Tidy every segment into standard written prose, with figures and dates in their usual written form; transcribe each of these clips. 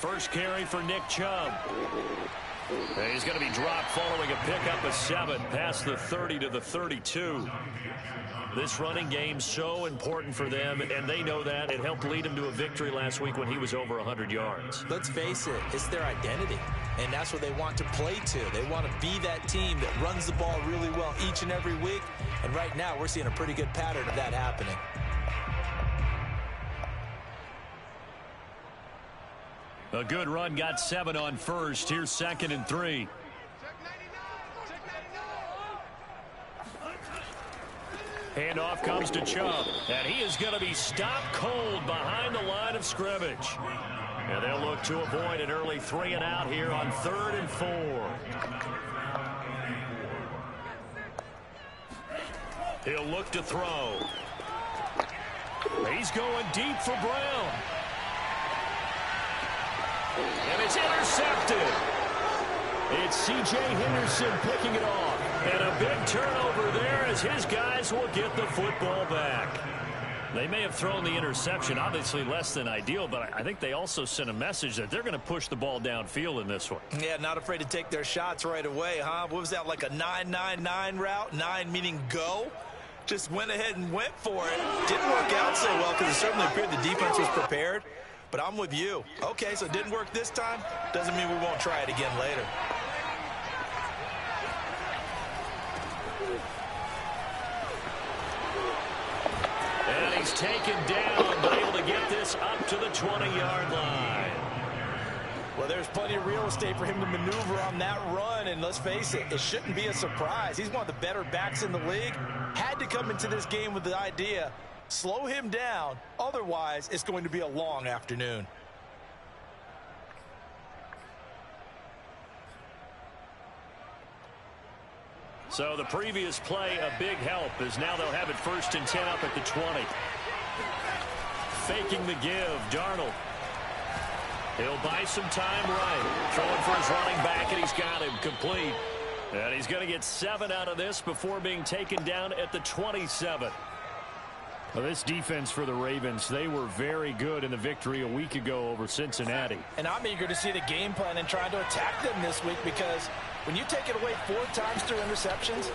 First carry for Nick Chubb. He's going to be dropped following a pickup of 7 past the 30 to the 32. This running game so important for them, and they know that. It helped lead him to a victory last week when he was over 100 yards. Let's face it, it's their identity, and that's what they want to play to. They want to be that team that runs the ball really well each and every week, and right now we're seeing a pretty good pattern of that happening. A good run, got 7 on first. Here's 2nd and 3. Handoff comes to Chubb, and he is going to be stopped cold behind the line of scrimmage. And they'll look to avoid an early 3 and out here on 3rd and 4. He'll look to throw. He's going deep for Brown. And it's intercepted. It's C.J. Henderson picking it off. And a big turnover there as his guys will get the football back. They may have thrown the interception, obviously less than ideal, but I think they also sent a message that they're going to push the ball downfield in this one. Yeah, not afraid to take their shots right away, huh? What was that, like a 9-9-9 route? 9 meaning go? Just went ahead and went for it. Didn't work out so well because it certainly appeared the defense was prepared. But I'm with you. Okay, so it didn't work this time. Doesn't mean we won't try it again later. And he's taken down, but able to get this up to the 20-yard line. Well, there's plenty of real estate for him to maneuver on that run, and let's face it, it shouldn't be a surprise. He's one of the better backs in the league. Had to come into this game with the idea, slow him down, otherwise it's going to be a long afternoon. So the previous play, a big help, as now they'll have it 1st and 10 up at the 20. Faking the give, Darnold. He'll buy some time right. Throwing for his running back, and he's got him complete. And he's going to get 7 out of this before being taken down at the 27. Well, this defense for the Ravens, they were very good in the victory a week ago over Cincinnati. And I'm eager to see the game plan and trying to attack them this week, because when you take it away 4 times through interceptions,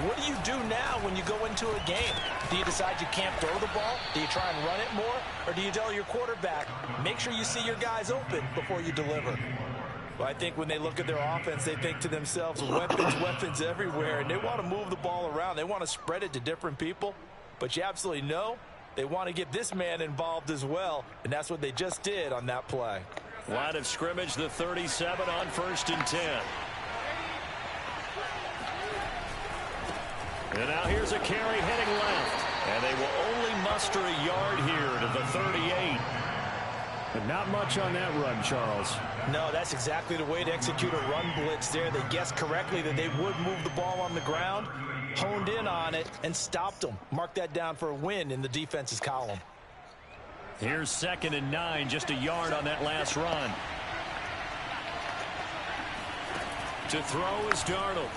what do you do now when you go into a game? Do you decide you can't throw the ball? Do you try and run it more? Or do you tell your quarterback, make sure you see your guys open before you deliver? Well, I think when they look at their offense, they think to themselves, weapons everywhere, and they want to move the ball around. They want to spread it to different people. But you absolutely know they want to get this man involved as well, and that's what they just did on that play. Line of scrimmage, the 37 on 1st and 10. And now here's a carry heading left. And they will only muster a yard here to the 38. But not much on that run, Charles. No, that's exactly the way to execute a run blitz there. They guessed correctly that they would move the ball on the ground, honed in on it, and stopped them. Mark that down for a win in the defense's column. Here's 2nd and 9, just a yard on that last run. To throw is Darnold.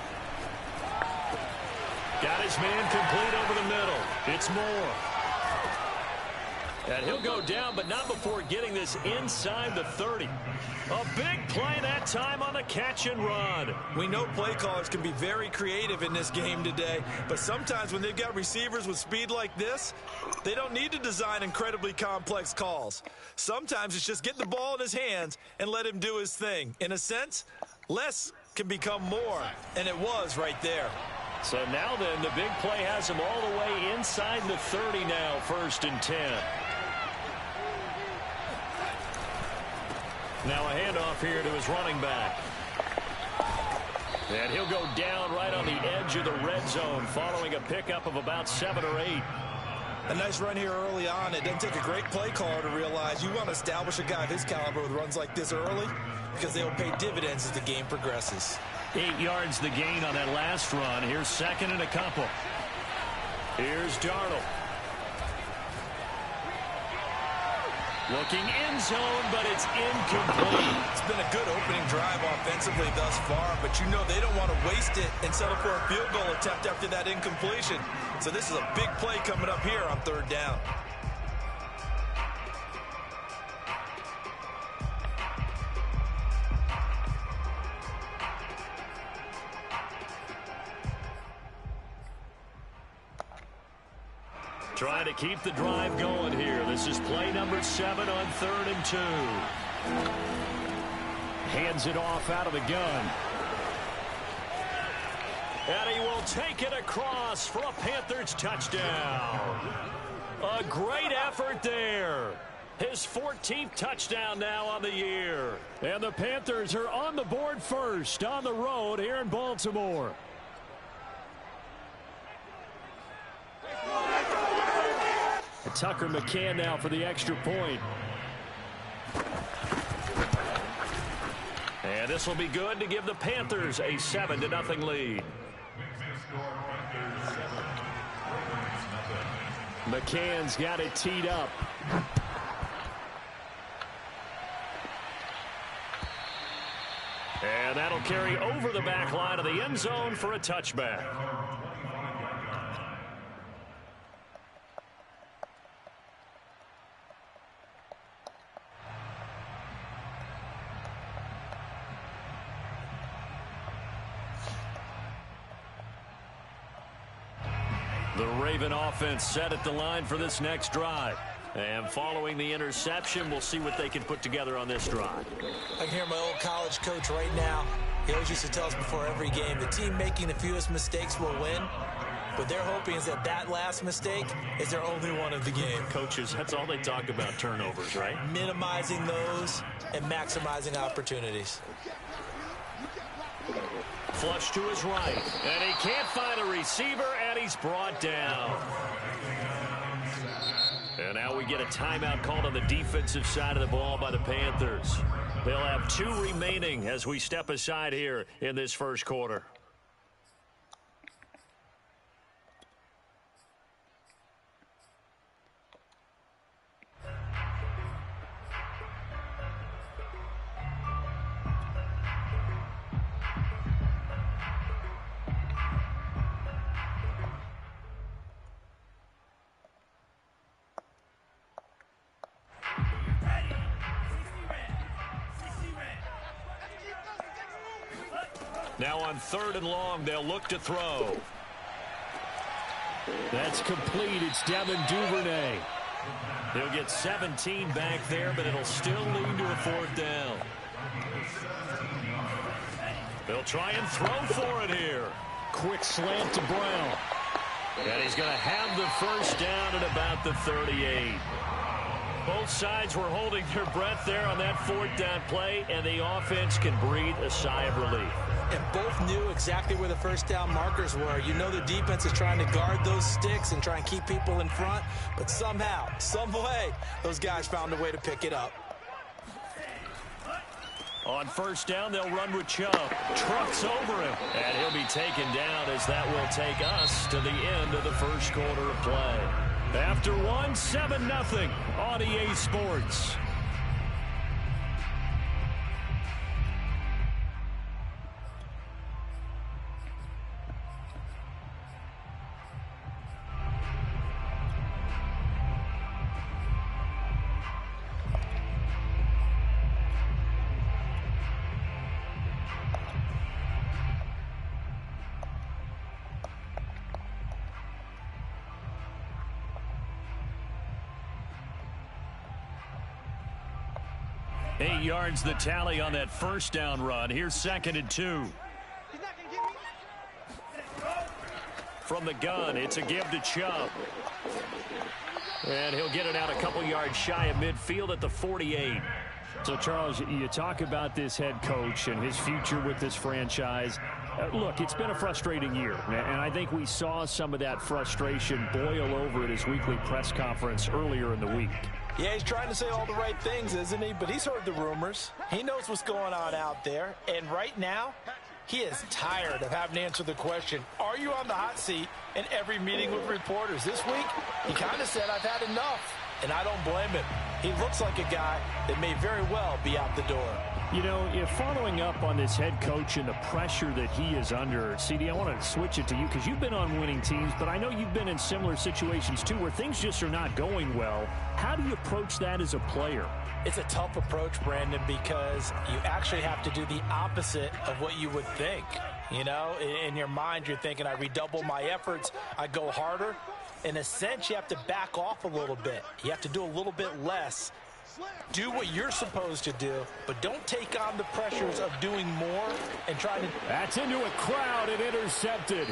Got his man complete over the middle. It's Moore. And he'll go down, but not before getting this inside the 30. A big play that time on the catch and run. We know play callers can be very creative in this game today, but sometimes when they've got receivers with speed like this, they don't need to design incredibly complex calls. Sometimes it's just get the ball in his hands and let him do his thing. In a sense, less can become more, and it was right there. So now then, the big play has him all the way inside the 30 now, 1st and 10. Now a handoff here to his running back. And he'll go down right on the edge of the red zone following a pickup of about 7 or 8. A nice run here early on. It doesn't take a great play caller to realize you want to establish a guy of his caliber with runs like this early, because they'll pay dividends as the game progresses. 8 yards the gain on that last run. Here's 2nd and a couple. Here's Darnold. Looking end zone, but it's incomplete. It's been a good opening drive offensively thus far, but you know they don't want to waste it and settle for a field goal attempt after that incompletion. So this is a big play coming up here on 3rd down. Trying to keep the drive going here. This is play number 7 on 3rd and 2. Hands it off out of the gun. And he will take it across for a Panthers touchdown. A great effort there. His 14th touchdown now on the year. And the Panthers are on the board first on the road here in Baltimore. Tucker McCann now for the extra point. And this will be good to give the Panthers a 7-0 lead. McCann's got it teed up. And that'll carry over the back line of the end zone for a touchback. The Raven offense set at the line for this next drive. And following the interception, we'll see what they can put together on this drive. I can hear my old college coach right now. He always used to tell us before every game, the team making the fewest mistakes will win. What they're hoping is that last mistake is their only one of the game. Coaches, that's all they talk about, turnovers, right? Minimizing those and maximizing opportunities. Flush to his right. And he can't find a receiver, and he's brought down. And now we get a timeout called on the defensive side of the ball by the Panthers. They'll have 2 remaining as we step aside here in this first quarter. Now on 3rd and long, they'll look to throw. That's complete. It's Devin Duvernay. He'll get 17 back there, but it'll still lead to a 4th down. They'll try and throw for it here. Quick slant to Brown. And he's going to have the first down at about the 38. Both sides were holding their breath there on that 4th down play, and the offense can breathe a sigh of relief. And both knew exactly where the first down markers were. You know the defense is trying to guard those sticks and try and keep people in front, but somehow, some way, those guys found a way to pick it up. On 1st down, they'll run with Chubb. Trucks over him, and he'll be taken down as that will take us to the end of the first quarter of play. After 1, 7-0 on EA Sports. Eight yards the tally on that first down run. Here's 2nd and 2. From the gun, it's a give to Chubb. And he'll get it out a couple yards shy of midfield at the 48. So, Charles, you talk about this head coach and his future with this franchise. Look, it's been a frustrating year, and I think we saw some of that frustration boil over at his weekly press conference earlier in the week. Yeah, he's trying to say all the right things, isn't he? But he's heard the rumors. He knows what's going on out there. And right now, he is tired of having to answer the question, are you on the hot seat in every meeting with reporters? This week, he kind of said, I've had enough. And I don't blame him. He looks like a guy that may very well be out the door. You know, if following up on this head coach and the pressure that he is under, CD, I want to switch it to you because you've been on winning teams, but I know you've been in similar situations too where things just are not going well. How do you approach that as a player? It's a tough approach, Brandon, because you actually have to do the opposite of what you would think. You know, in your mind, you're thinking, I redouble my efforts, I go harder. In a sense, you have to back off a little bit. You have to do a little bit less. Do what you're supposed to do, but don't take on the pressures of doing more and trying to... That's into a crowd and intercepted.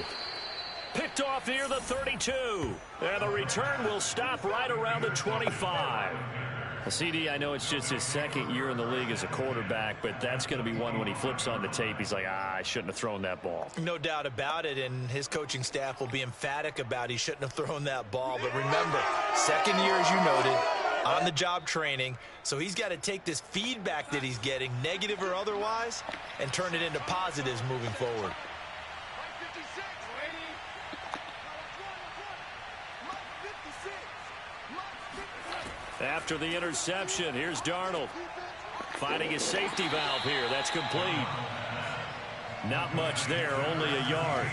Picked off near the 32. And the return will stop right around the 25. CD, I know it's just his second year in the league as a quarterback, but that's going to be one when he flips on the tape. He's like, I shouldn't have thrown that ball. No doubt about it, and his coaching staff will be emphatic about he shouldn't have thrown that ball. But remember, second year, as you noted, on-the-job training, so he's got to take this feedback that he's getting, negative or otherwise, and turn it into positives moving forward. After the interception, here's Darnold. Finding his safety valve here. That's complete. Not much there, only a yard.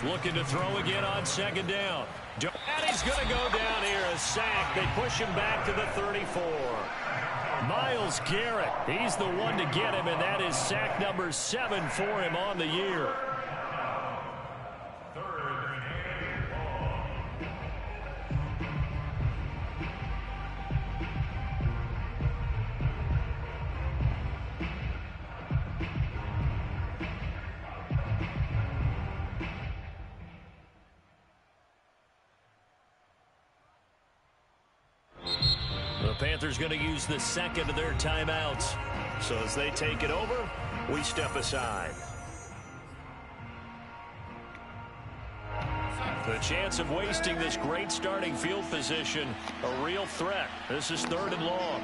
Looking to throw again on second down. And he's going to go down here, a sack. They push him back to the 34. Myles Garrett, he's the one to get him, and that is sack number 7 for him on the year. The Panthers going to use the second of their timeouts. So as they take it over, we step aside. The chance of wasting this great starting field position, a real threat. This is 3rd and long.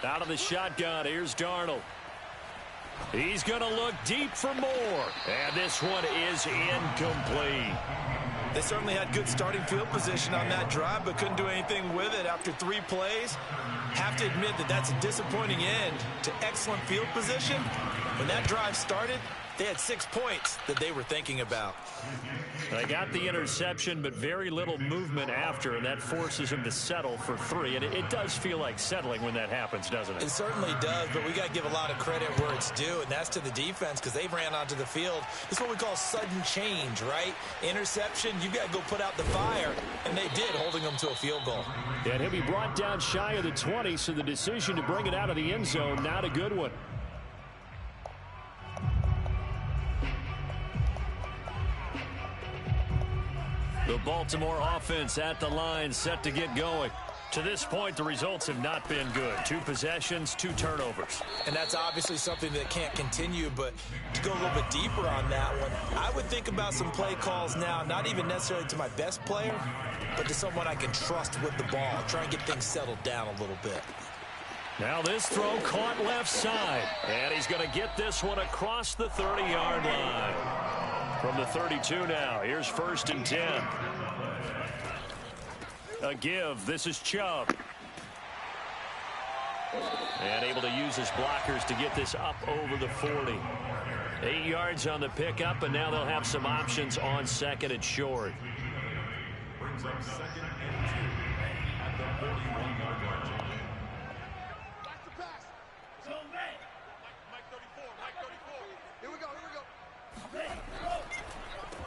Out of the shotgun, here's Darnold. He's going to look deep for more. And this one is incomplete. They certainly had good starting field position on that drive, but couldn't do anything with it after 3 plays. Have to admit that that's a disappointing end to excellent field position. When that drive started, they had 6 points that they were thinking about. They got the interception, but very little movement after, and that forces him to settle for 3. And it does feel like settling when that happens, doesn't it? It certainly does, but we got to give a lot of credit where it's due, and that's to the defense because they ran onto the field. It's what we call sudden change, right? Interception, you got to go put out the fire, and they did, holding them to a field goal. And he'll be brought down shy of the 20, so the decision to bring it out of the end zone, not a good one. The Baltimore offense at the line, set to get going. To this point, the results have not been good. 2 possessions, 2 turnovers. And that's obviously something that can't continue, but to go a little bit deeper on that one, I would think about some play calls now, not even necessarily to my best player, but to someone I can trust with the ball. Try and get things settled down a little bit. Now this throw caught left side. And he's going to get this one across the 30-yard line. From the 32 now, here's 1st and 10. A give, this is Chubb. And able to use his blockers to get this up over the 40. 8 yards on the pickup, and now they'll have some options on 2nd and short. Brings up 2nd and 2 at the 41-yard line.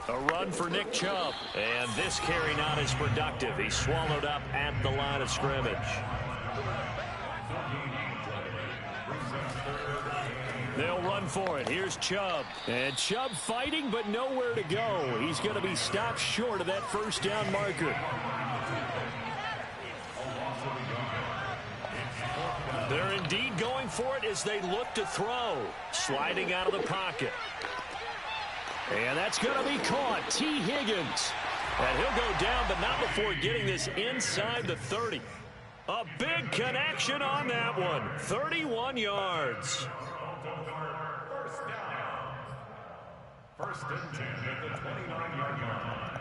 A run for Nick Chubb, and this carry not as productive. He's swallowed up at the line of scrimmage. They'll run for it. Here's Chubb. And Chubb fighting, but nowhere to go. He's going to be stopped short of that 1st down marker. They're indeed going for it as they look to throw. Sliding out of the pocket. And that's going to be caught. T. Higgins. And he'll go down, but not before getting this inside the 30. A big connection on that one. 31 yards. 1st and 10 at the 29-yard line.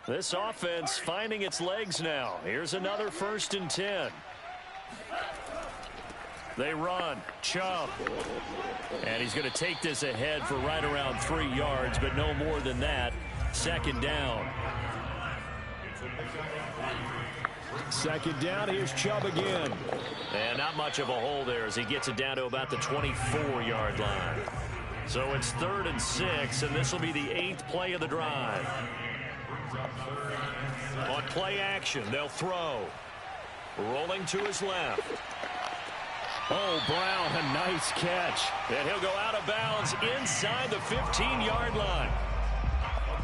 This offense finding its legs now. Here's another 1st and 10. They run. Chubb. And he's going to take this ahead for right around 3 yards, but no more than that. 2nd down. 2nd down. Here's Chubb again. And not much of a hole there as he gets it down to about the 24-yard line. So it's 3rd and 6, and this will be the 8th play of the drive. On play action, they'll throw. Rolling to his left. Oh, Brown, a nice catch. And he'll go out of bounds inside the 15-yard line.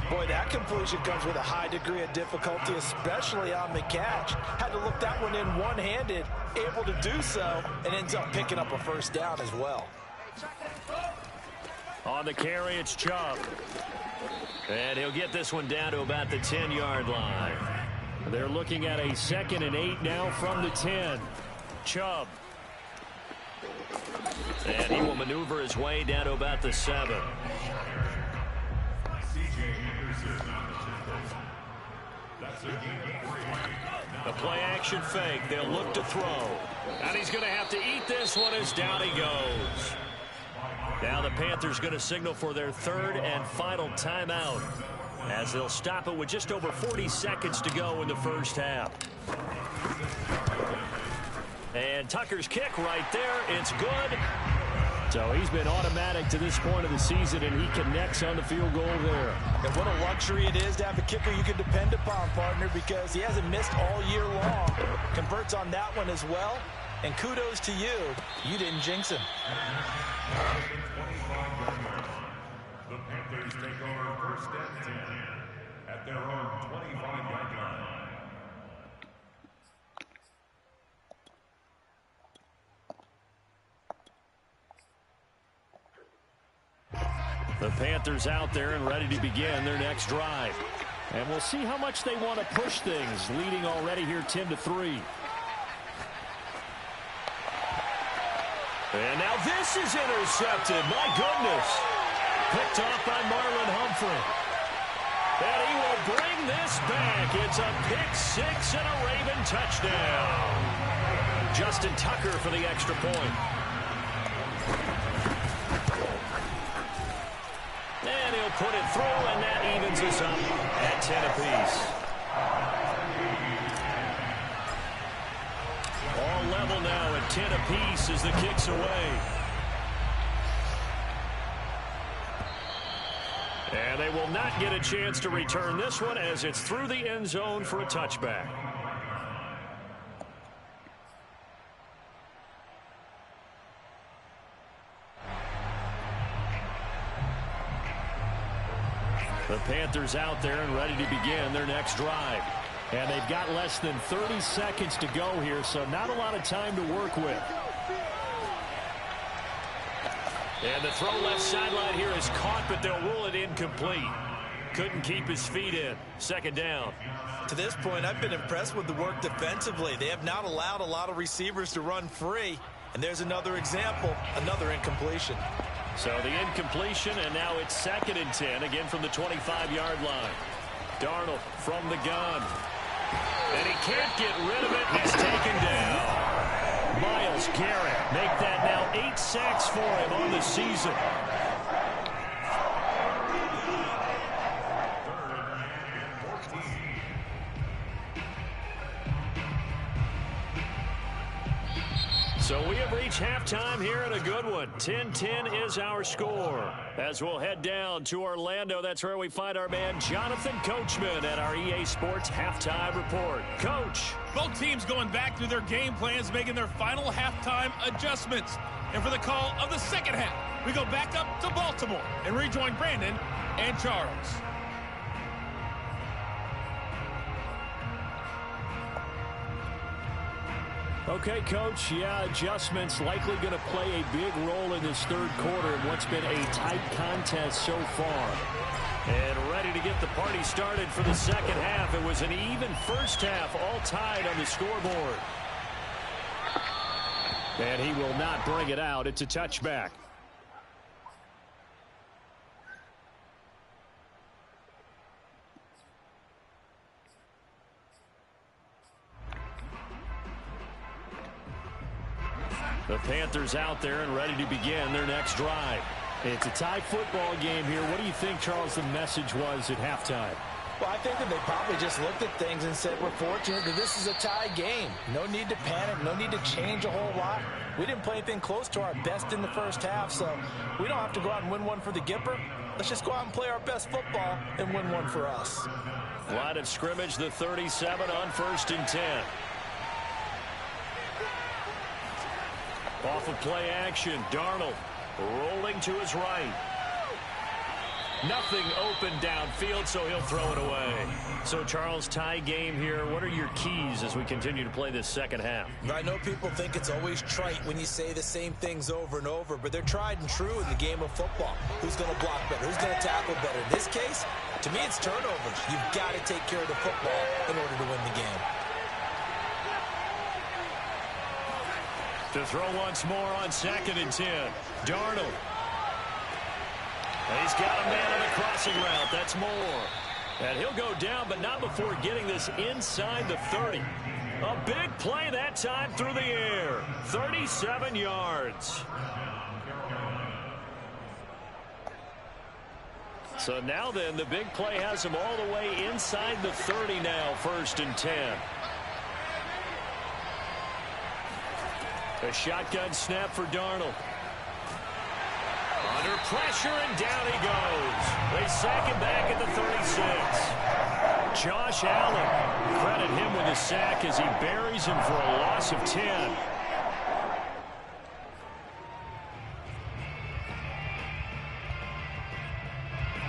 Boy, that completion comes with a high degree of difficulty, especially on the catch. Had to look that one in one-handed, able to do so, and ends up picking up a 1st down as well. On the carry, it's Chubb. And he'll get this one down to about the 10-yard line. They're looking at a 2nd and 8 now from the 10. Chubb. And he will maneuver his way down to about the 7. A play-action fake. They'll look to throw. And he's going to have to eat this one as down he goes. Now the Panthers going to signal for their 3rd and final timeout as they'll stop it with just over 40 seconds to go in the 1st half. And Tucker's kick right there. It's good. So he's been automatic to this point of the season, and he connects on the field goal there. And what a luxury it is to have a kicker you can depend upon, partner, because he hasn't missed all year long. Converts on that one as well. And kudos to you. You didn't jinx him. The Panthers take over 1st and 10 at their own 25-yard line. The Panthers out there and ready to begin their next drive. And we'll see how much they want to push things, leading already here 10-3. And now this is intercepted. My goodness. Picked off by Marlon Humphrey. And he will bring this back. It's a pick 6 and a Raven touchdown. Justin Tucker for the extra point. And he'll put it through, and that evens us up at 10 apiece. All level now at 10 apiece as the kick's away. And they will not get a chance to return this one as it's through the end zone for a touchback. The Panthers out there and ready to begin their next drive. And they've got less than 30 seconds to go here, so not a lot of time to work with. And the throw left sideline here is caught, but they'll rule it incomplete. Couldn't keep his feet in. 2nd down. To this point, I've been impressed with the work defensively. They have not allowed a lot of receivers to run free. And there's another example, another incompletion. So the incompletion, and now it's 2nd and 10, again from the 25-yard line. Darnold from the gun. And he can't get rid of it. He's taken down. Myles Garrett make that now 8 sacks for him on the season. So we have reached halftime here in a good one. 10-10 is our score. As we'll head down to Orlando, that's where we find our man Jonathan Coachman at our EA Sports Halftime Report. Coach. Both teams going back through their game plans, making their final halftime adjustments. And for the call of the second half, we go back up to Baltimore and rejoin Brandon and Charles. Okay, Coach, yeah, adjustments likely going to play a big role in this 3rd quarter in what's been a tight contest so far. And ready to get the party started for the 2nd half. It was an even 1st half, all tied on the scoreboard. And he will not bring it out. It's a touchback. The Panthers out there and ready to begin their next drive. It's a tie football game here. What do you think, Charles, the message was at halftime? Well, I think that they probably just looked at things and said, we're fortunate that this is a tie game. No need to panic. No need to change a whole lot. We didn't play anything close to our best in the first half, so we don't have to go out and win one for the Gipper. Let's just go out and play our best football and win one for us. Line of scrimmage, the 37 on 1st and 10. Off of play action, Darnold rolling to his right. Nothing open downfield, so he'll throw it away. So, Charles, tie game here. What are your keys as we continue to play this second half? I know people think it's always trite when you say the same things over and over, but they're tried and true in the game of football. Who's going to block better? Who's going to tackle better? In this case, to me, it's turnovers. You've got to take care of the football in order to win the game. To throw once more on 2nd and 10. Darnold. He's got a man on the crossing route. That's Moore. And he'll go down, but not before getting this inside the 30. A big play that time through the air. 37 yards. So now then, the big play has him all the way inside the 30 now, 1st and 10. A shotgun snap for Darnold. Under pressure, and down he goes. They sack him back at the 36. Josh Allen, credit him with a sack as he buries him for a loss of 10.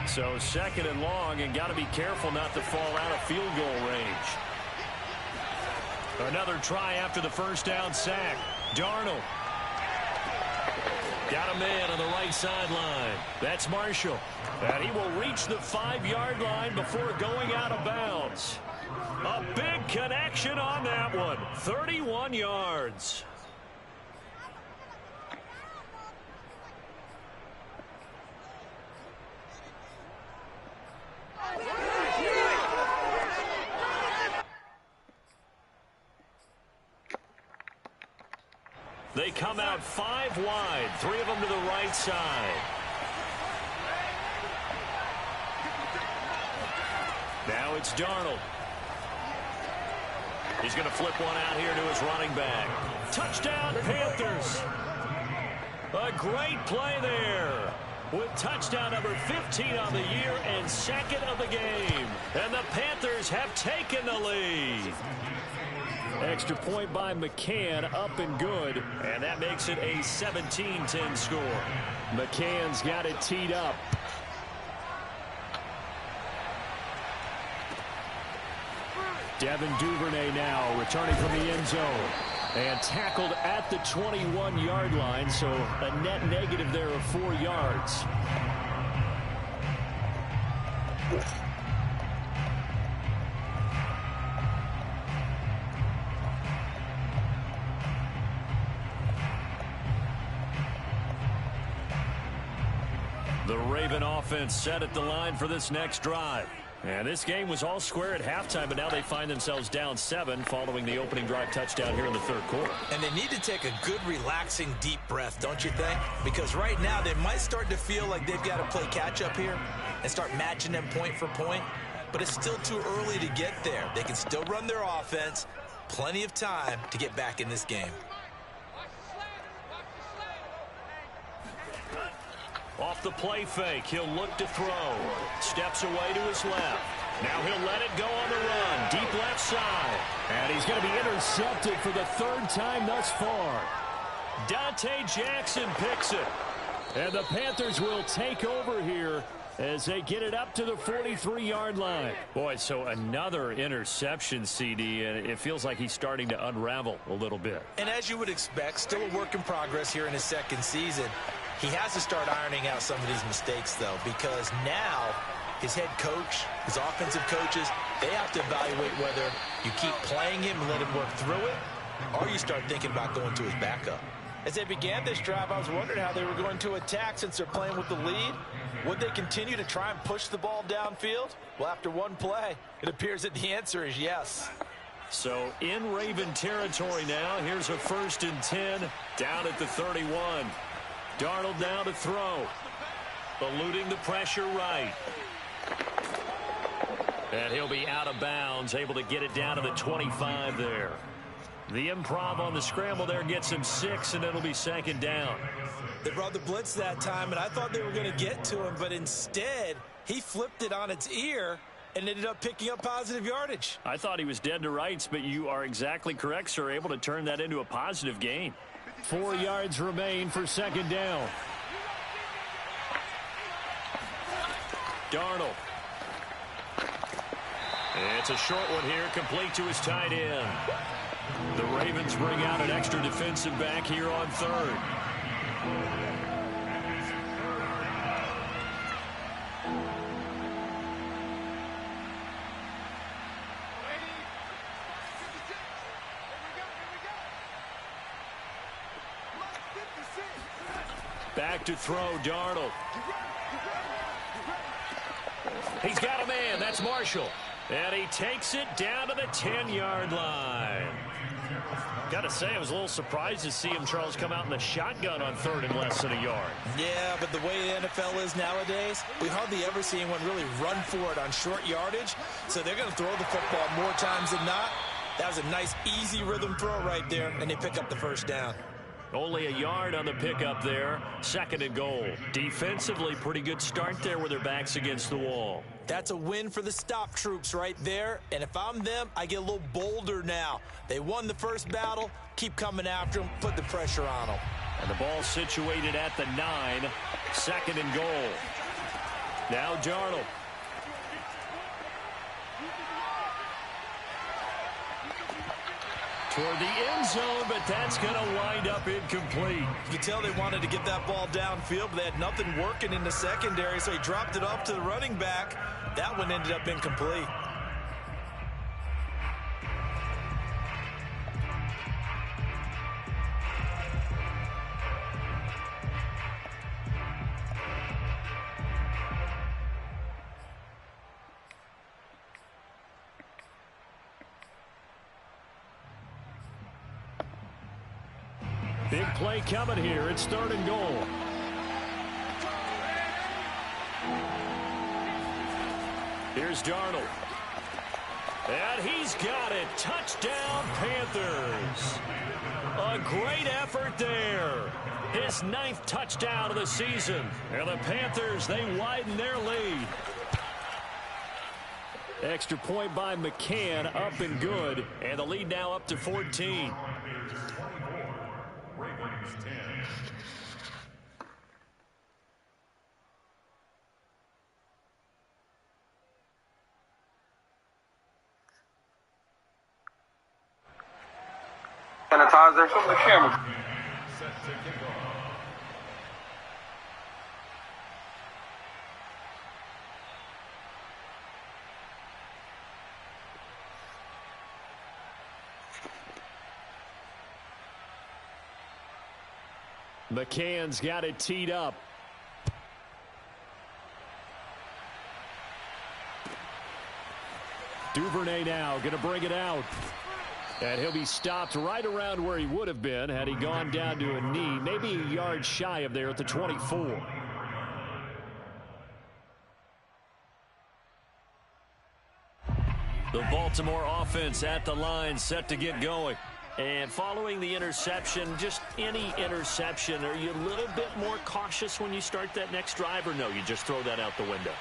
So 2nd and long, and got to be careful not to fall out of field goal range. Another try after the first down sack. Darnold. Got a man on the right sideline. That's Marshall. And he will reach the 5-yard line before going out of bounds. A big connection on that one. 31 yards. They come out 5 wide, 3 of them to the right side. Now it's Darnold. He's going to flip one out here to his running back. Touchdown, Panthers. A great play there. With touchdown number 15 on the year and 2nd of the game. And the Panthers have taken the lead. Extra point by McCann, up and good. And that makes it a 17-10 score. McCann's got it teed up. Devin Duvernay now returning from the end zone. And tackled at the 21-yard line, so a net negative there of 4 yards. The Raven offense set at the line for this next drive. And this game was all square at halftime, but now they find themselves down 7 following the opening drive touchdown here in the 3rd quarter. And they need to take a good, relaxing, deep breath, don't you think? Because right now they might start to feel like they've got to play catch-up here and start matching them point for point. But it's still too early to get there. They can still run their offense. Plenty of time to get back in this game. Off the play fake, he'll look to throw. Steps away to his left. Now he'll let it go on the run. Deep left side. And he's going to be intercepted for the 3rd time thus far. Dante Jackson picks it. And the Panthers will take over here as they get it up to the 43-yard line. Boy, so another interception, CD, and it feels like he's starting to unravel a little bit. And as you would expect, still a work in progress here in his 2nd season. He has to start ironing out some of these mistakes, though, because now his head coach, his offensive coaches, they have to evaluate whether you keep playing him and let him work through it, or you start thinking about going to his backup. As they began this drive, I was wondering how they were going to attack since they're playing with the lead. Would they continue to try and push the ball downfield? Well, after one play, it appears that the answer is yes. So in Raven territory now. Here's a 1st and 10 down at the 31. Darnold now to throw. Eluding the pressure right. And he'll be out of bounds, able to get it down to the 25 there. The improv on the scramble there gets him 6, and it'll be 2nd down. They brought the blitz that time, and I thought they were going to get to him, but instead he flipped it on its ear and ended up picking up positive yardage. I thought he was dead to rights, but you are exactly correct, sir. Able to turn that into a positive gain. 4 yards remain for 2nd down. Darnold. It's a short one here, complete to his tight end. The Ravens bring out an extra defensive back here on 3rd. Back to throw, Darnold. He's got a man. That's Marshall. And he takes it down to the 10-yard line. Got to say, I was a little surprised to see him, Charles, come out in the shotgun on 3rd and less than a yard. Yeah, but the way the NFL is nowadays, we hardly ever see anyone really run for it on short yardage. So they're going to throw the football more times than not. That was a nice, easy rhythm throw right there, and they pick up the 1st down. Only a yard on the pickup there. 2nd and goal. Defensively, pretty good start there with their backs against the wall. That's a win for the stop troops right there. And if I'm them, I get a little bolder now. They won the first battle. Keep coming after them. Put the pressure on them. And the ball situated at the 9. 2nd and goal. Now Darnold. Toward the end zone, but that's going to wind up incomplete. You can tell they wanted to get that ball downfield, but they had nothing working in the secondary, so he dropped it off to the running back. That one ended up incomplete. Big play coming here. It's 3rd and goal. Here's Darnold. And he's got it. Touchdown, Panthers. A great effort there. His 9th touchdown of the season. And the Panthers, they widen their lead. Extra point by McCann, up and good. And the lead now up to 14. Ravens 10. Sanitizer from the camera. Set to kick off. McCann's got it teed up. Duvernay now going to bring it out. And he'll be stopped right around where he would have been had he gone down to a knee, maybe a yard shy of there at the 24. The Baltimore offense at the line, set to get going. And following the interception, just any interception, are you a little bit more cautious when you start that next drive, or no, you just throw that out the window?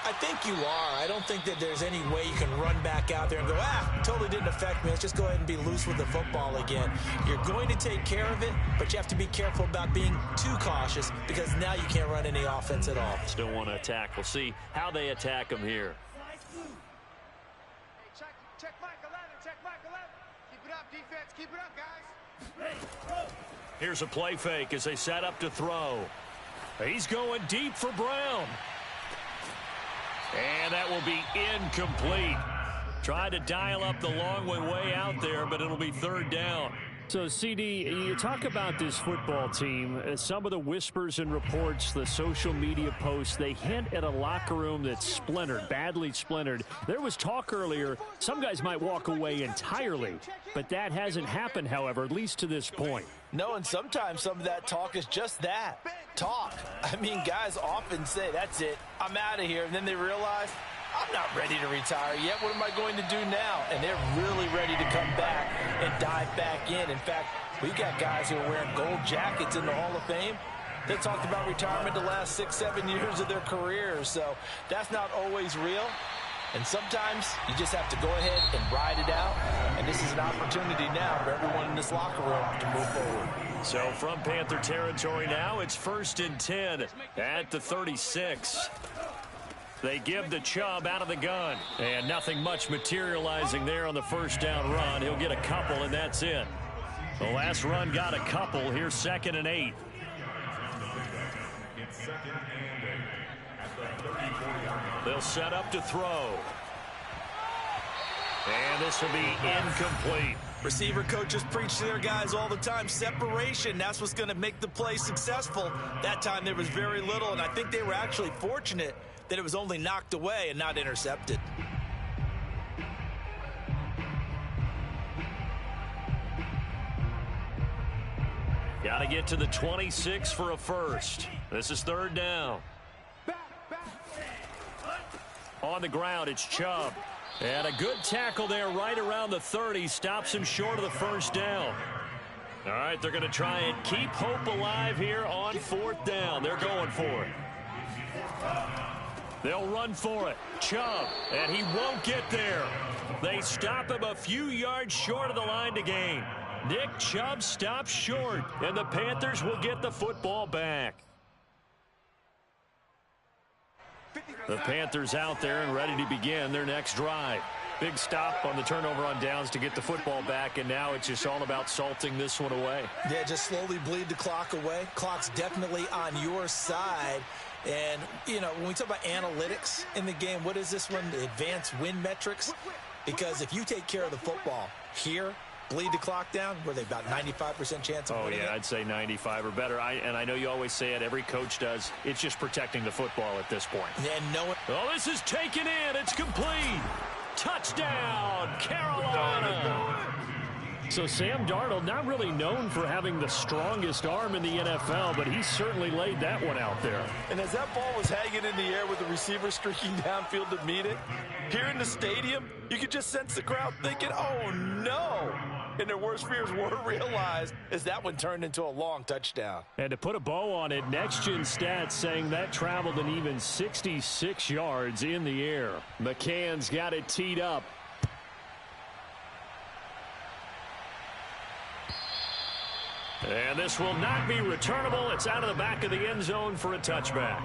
I think you are. I don't think that there's any way you can run back out there and go, totally didn't affect me. Let's just go ahead and be loose with the football again. You're going to take care of it, but you have to be careful about being too cautious because now you can't run any offense at all. Still want to attack. We'll see how they attack them here. Check Mike 11, check Mike 11. Keep it up, defense, keep it up, guys. Here's a play fake as they set up to throw. He's going deep for Brown. And that will be incomplete. Tried to dial up the long way out there, but it'll be 3rd down. So, CD, you talk about this football team. Some of the whispers and reports, the social media posts, they hint at a locker room that's splintered, badly splintered. There was talk earlier, some guys might walk away entirely, but that hasn't happened, however, at least to this point. No, and sometimes some of that talk is just that, talk. I mean, guys often say, that's it, I'm out of here, and then they realize, I'm not ready to retire yet. What am I going to do now? And they're really ready to come back and dive back in. In fact, we've got guys who are wearing gold jackets in the Hall of Fame. They talked about retirement the last 6, 7 years of their careers. So that's not always real. And sometimes you just have to go ahead and ride it out. And this is an opportunity now for everyone in this locker room to move forward. So from Panther territory now, it's 1st and 10 at the 36. They give the Chubb out of the gun. And nothing much materializing there on the first down run. He'll get a couple, and that's it. The last run got a couple. Here's 2nd and 8. They'll set up to throw. And this will be incomplete. Receiver coaches preach to their guys all the time. Separation, that's what's going to make the play successful. That time there was very little, and I think they were actually fortunate that it was only knocked away and not intercepted. Got to get to the 26 for a first. This is 3rd down. On the ground, it's Chubb. And a good tackle there right around the 30. Stops him short of the first down. All right, they're going to try and keep hope alive here on 4th down. They're going for it. They'll run for it. Chubb, and he won't get there. They stop him a few yards short of the line to gain. Nick Chubb stops short, and the Panthers will get the football back. The Panthers out there and ready to begin their next drive. Big stop on the turnover on downs to get the football back, and now it's just all about salting this one away. Yeah, just slowly bleed the clock away. Clock's definitely on your side. And, you know, when we talk about analytics in the game, what is this one? The advanced win metrics? Because if you take care of the football here, bleed the clock down, were they about 95% chance of winning it? I'd say 95 or better. And I know you always say it, every coach does. It's just protecting the football at this point. And this is taken in. It's complete. Touchdown, Carolina. So Sam Darnold, not really known for having the strongest arm in the NFL, but he certainly laid that one out there. And as that ball was hanging in the air with the receiver streaking downfield to meet it, here in the stadium, you could just sense the crowd thinking, oh, no. And their worst fears were realized as that one turned into a long touchdown. And to put a bow on it, Next Gen Stats saying that traveled an even 66 yards in the air. McCann's got it teed up. And this will not be returnable. It's out of the back of the end zone for a touchback.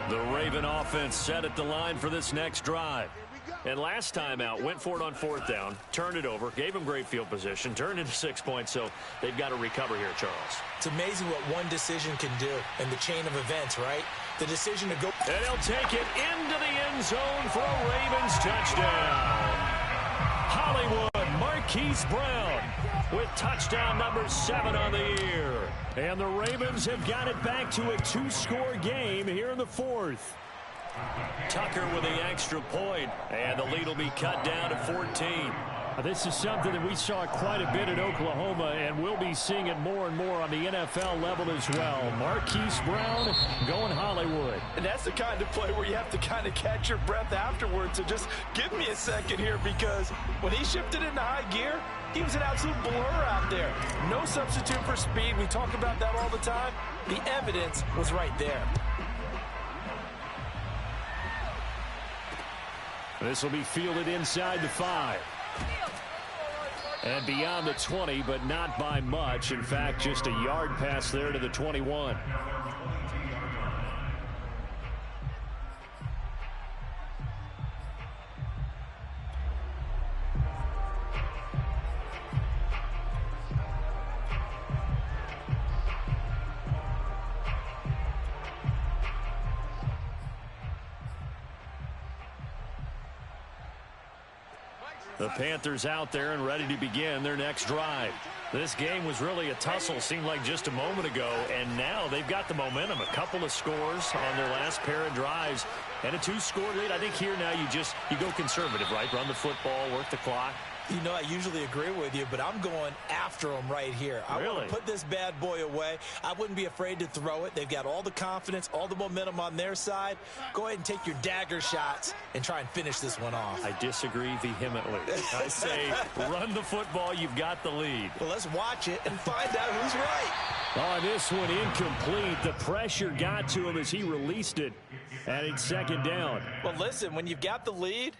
The Raven offense set at the line for this next drive. And last time out, went for it on 4th down, turned it over, gave him great field position, turned into 6 points, so they've got to recover here, Charles. It's amazing what one decision can do in the chain of events, right? The decision to go. And he'll take it into the end zone for a Ravens touchdown. Hollywood, Marquise Brown with touchdown number 7 on the year. And the Ravens have got it back to a 2-score game here in the 4th. Tucker with the extra point, and the lead will be cut down to 14. This is something that we saw quite a bit in Oklahoma, and we'll be seeing it more and more on the NFL level as well. Marquise Brown going Hollywood. And that's the kind of play where you have to kind of catch your breath afterwards. So just give me a second here, because when he shifted into high gear, he was an absolute blur out there. No substitute for speed. We talk about that all the time. The evidence was right there. This will be fielded inside the 5. And beyond the 20, but not by much. In fact, just a yard pass there to the 21. The Panthers out there and ready to begin their next drive. This game was really a tussle, seemed like just a moment ago, and now they've got the momentum. A couple of scores on their last pair of drives and a 2-score lead. I think here now you go conservative, right? Run the football, work the clock. You know, I usually agree with you, but I'm going after them right here. I want to put this bad boy away. I wouldn't be afraid to throw it. They've got all the confidence, all the momentum on their side. Go ahead and take your dagger shots and try and finish this one off. I disagree vehemently. I say run the football. You've got the lead. Well, let's watch it and find out who's right. On this one, incomplete. The pressure got to him as he released it, and it's second down. Well, listen, when you've got the lead,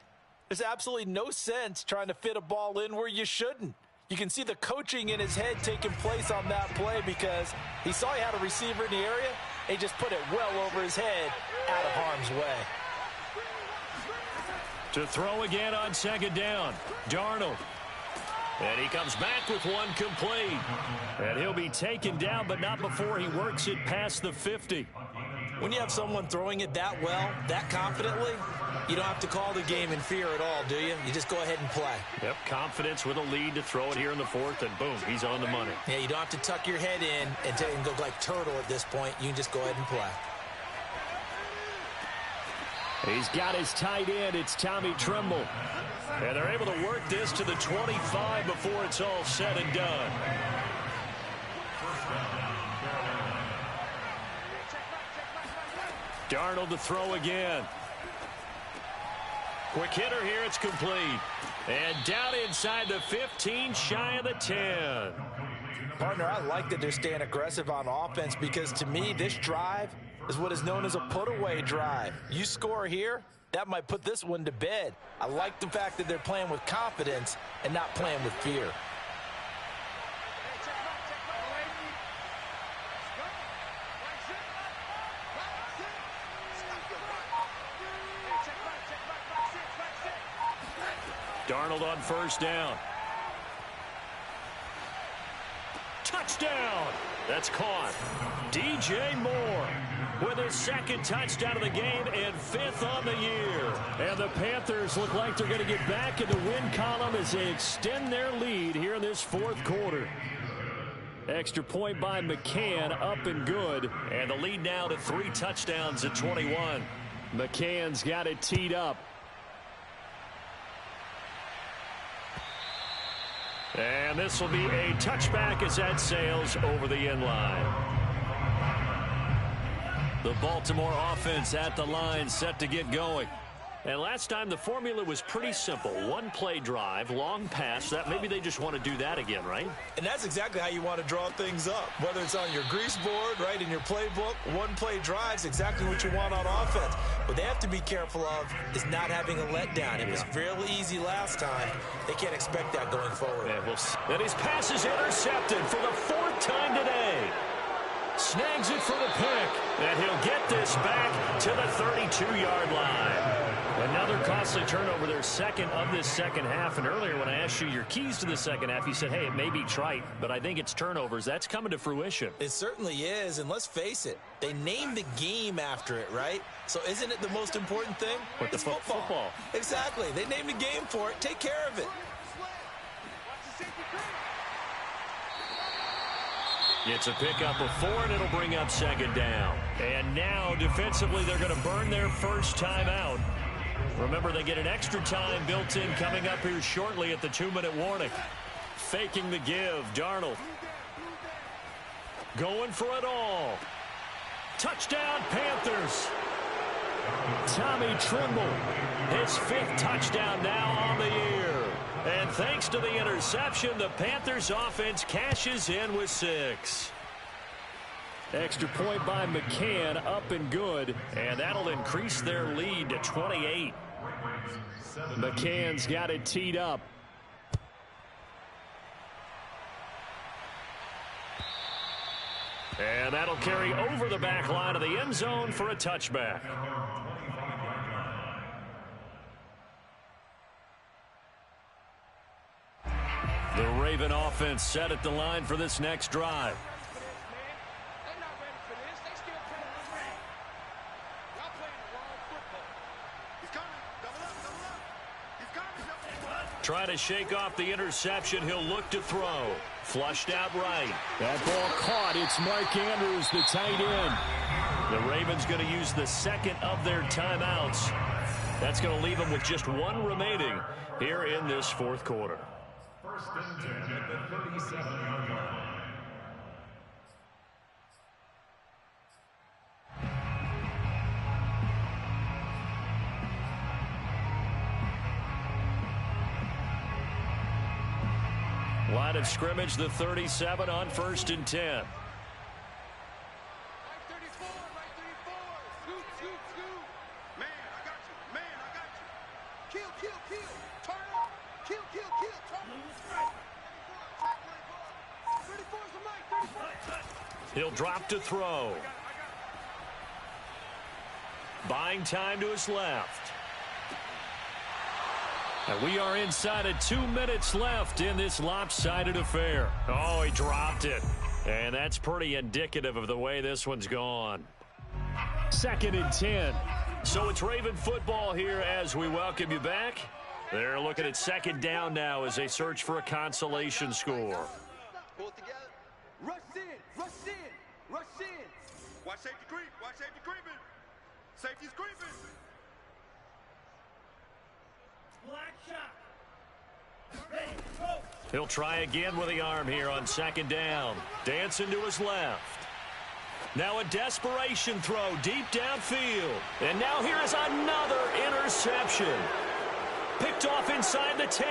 there's absolutely no sense trying to fit a ball in where you shouldn't. You can see the coaching in his head taking place on that play because he saw he had a receiver in the area. He just put it well over his head out of harm's way. To throw again on second down, Darnold. And he comes back with one complete. And he'll be taken down, but not before he works it past the 50. When you have someone throwing it that well, that confidently, you don't have to call the game in fear at all, do you? You just go ahead and play. Yep, confidence with a lead to throw it here in the fourth, and boom, he's on the money. Yeah, you don't have to tuck your head in and go like turtle at this point. You can just go ahead and play. He's got his tight end. It's Tommy Tremble. And they're able to work this to the 25 before it's all said and done. Darnold to throw again. Quick hitter here, it's complete. And down inside the 15, shy of the 10. Partner, I like that they're staying aggressive on offense because to me, this drive is what is known as a put-away drive. You score here, that might put this one to bed. I like the fact that they're playing with confidence and not playing with fear. Darnold on first down. Touchdown! That's caught. DJ Moore with his second touchdown of the game and 5th on the year. And the Panthers look like they're going to get back in the win column as they extend their lead here in this fourth quarter. Extra point by McCann, up and good. And the lead now to 3 touchdowns at 21. McCann's got it teed up. And this will be a touchback as that sails over the end line. The Baltimore offense at the line, set to get going. And last time the formula was pretty simple. One-play drive, long pass. That maybe they just want to do that again, right? And that's exactly how you want to draw things up. Whether it's on your grease board, right, in your playbook, one-play drive's exactly what you want on offense. What they have to be careful of is not having a letdown. It was fairly easy last time. They can't expect that going forward. And his pass is intercepted for the 4th time today. Snags it for the pick, and he'll get this back to the 32-yard line. Another costly turnover, their second of this second half. And earlier when I asked you your keys to the second half, you said, hey, it may be trite, but I think it's turnovers. That's coming to fruition. It certainly is, and let's face it, they named the game after it, right? So isn't it the most important thing? It's football. Exactly. They named the game for it. Take care of it. It's a pickup of 4, and it'll bring up second down. And now, defensively, they're going to burn their first time out. Remember, they get an extra time built in coming up here shortly at the 2-minute warning. Faking the give, Darnold. Going for it all. Touchdown, Panthers. Tommy Tremble. His 5th touchdown now on the year. And thanks to the interception, the Panthers offense cashes in with 6. Extra point by McCann, up and good. And that'll increase their lead to 28. McCann's got it teed up. And that'll carry over the back line of the end zone for a touchback. The Raven offense set at the line for this next drive. Trying to shake off the interception. He'll look to throw. Flushed out right. That ball caught. It's Mark Andrews, the tight end. The Ravens going to use the second of their timeouts. That's going to leave them with just one remaining here in this fourth quarter. First and 10 at the 37-yard line. Line of scrimmage, the 37 on first and 10. Right 34, right 34. Scoot, scoot, scoot. Man, I got you. Man, I got you. Kill, kill, kill. Turn up. Kill, kill, kill. Turn up. 34 is the mic. 34. He'll drop to throw. Buying time to his left. And we are inside of 2 minutes left in this lopsided affair. Oh, he dropped it. And that's pretty indicative of the way this one's gone. Second and 10. So it's Raven football here as we welcome you back. They're looking at second down now as they search for a consolation score. Pull it together. Rush in. Rush in. Rush in. Watch safety creep. Watch safety creeping. Safety's creeping. He'll try again with the arm here on second down. Dancing to his left. Now a desperation throw deep downfield. And now here is another interception. Picked off inside the 10.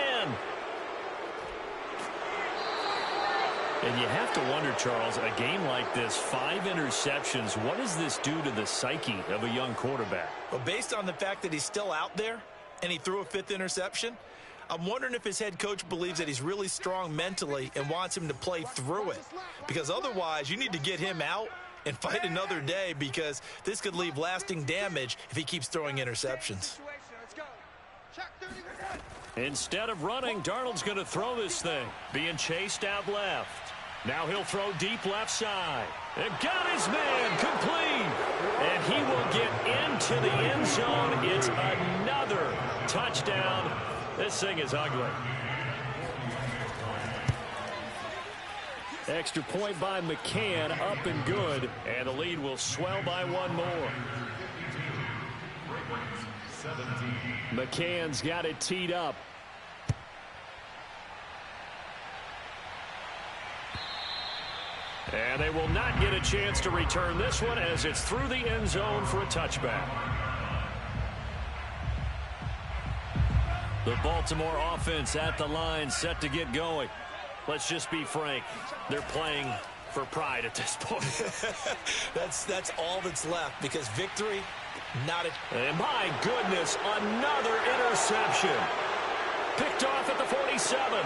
And you have to wonder, Charles, a game like this, 5 interceptions, what does this do to the psyche of a young quarterback? Well, based on the fact that he's still out there and he threw a 5th interception, I'm wondering if his head coach believes that he's really strong mentally and wants him to play through it. Because otherwise, you need to get him out and fight another day, because this could leave lasting damage if he keeps throwing interceptions. Let's go. Check 31. Instead of running, Darnold's going to throw this thing. Being chased out left. Now he'll throw deep left side. And got his man complete. And he will get into the end zone. It's another touchdown. This thing is ugly. Extra point by McCann, up and good. And the lead will swell by one more. McCann's got it teed up. And they will not get a chance to return this one as it's through the end zone for a touchback. The Baltimore offense at the line, set to get going. Let's just be frank. They're playing for pride at this point. That's all that's left, because victory, not a... And my goodness, another interception. Picked off at the 47.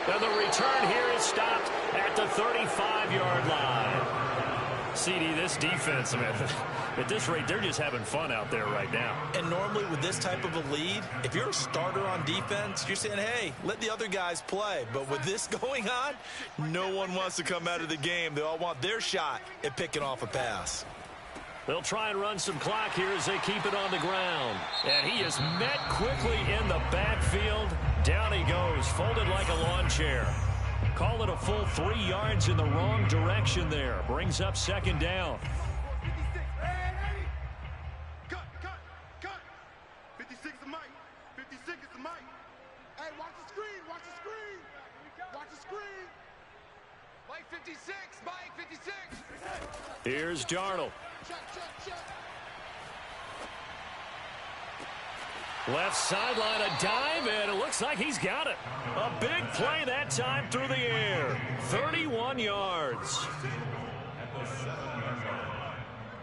And the return here is stopped at the 35-yard line. CD, this defense, man, at this rate, they're just having fun out there right now. And normally with this type of a lead, if you're a starter on defense, you're saying, hey, let the other guys play. But with this going on, no one wants to come out of the game. They all want their shot at picking off a pass. They'll try and run some clock here as they keep it on the ground. And he is met quickly in the backfield. Down he goes, folded like a lawn chair. Call it a full 3 yards in the wrong direction there. Brings up second down. 56. Hey, hey. Cut, cut, cut. 56 is the mic. 56 is the mic. Hey, watch the screen. Watch the screen. Watch the screen. Mike 56. Mike 56. Here's Darnold. Check, check, check. Left sideline, a dive, and it looks like he's got it. A big play that time through the air. 31 yards.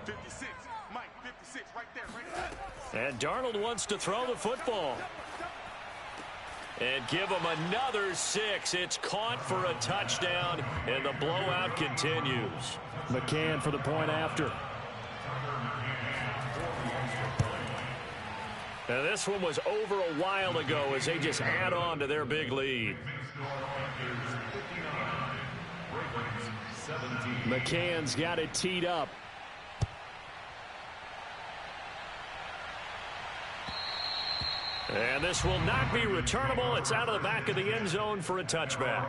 56. Mike 56 right there, right there. And Darnold wants to throw the football. And give him another 6. It's caught for a touchdown, and the blowout continues. McCann for the point after. Now this one was over a while ago as they just add on to their big lead. McCann's got it teed up. And this will not be returnable. It's out of the back of the end zone for a touchback.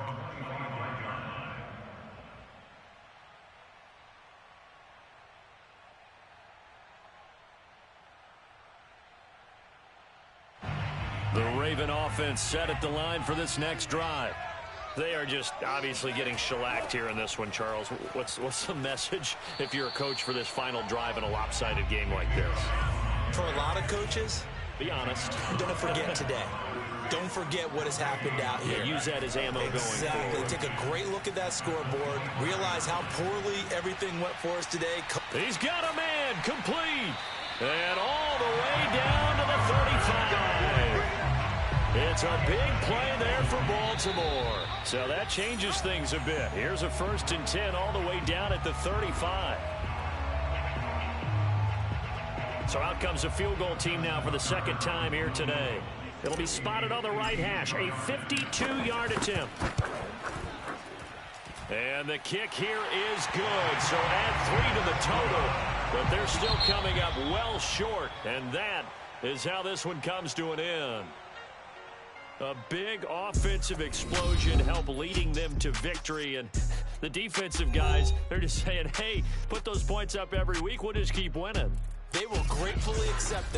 The Raven offense set at the line for this next drive. They are just obviously getting shellacked here in this one, Charles. What's the message if you're a coach for this final drive in a lopsided game like this? For a lot of coaches, be honest. Don't forget today. Don't forget what has happened out here. Yeah, use that as ammo going forward. Exactly. Take a great look at that scoreboard. Realize how poorly everything went for us today. He's got a man complete. And all the way down to the 35. It's a big play there for Baltimore. So that changes things a bit. Here's a 1st and 10 all the way down at the 35. So out comes a field goal team now for the second time here today. It'll be spotted on the right hash. A 52-yard attempt. And the kick here is good. So add 3 to the total. But they're still coming up well short. And that is how this one comes to an end. A big offensive explosion helped leading them to victory. And the defensive guys, they're just saying, hey, put those points up every week. We'll just keep winning. They will gratefully accept them.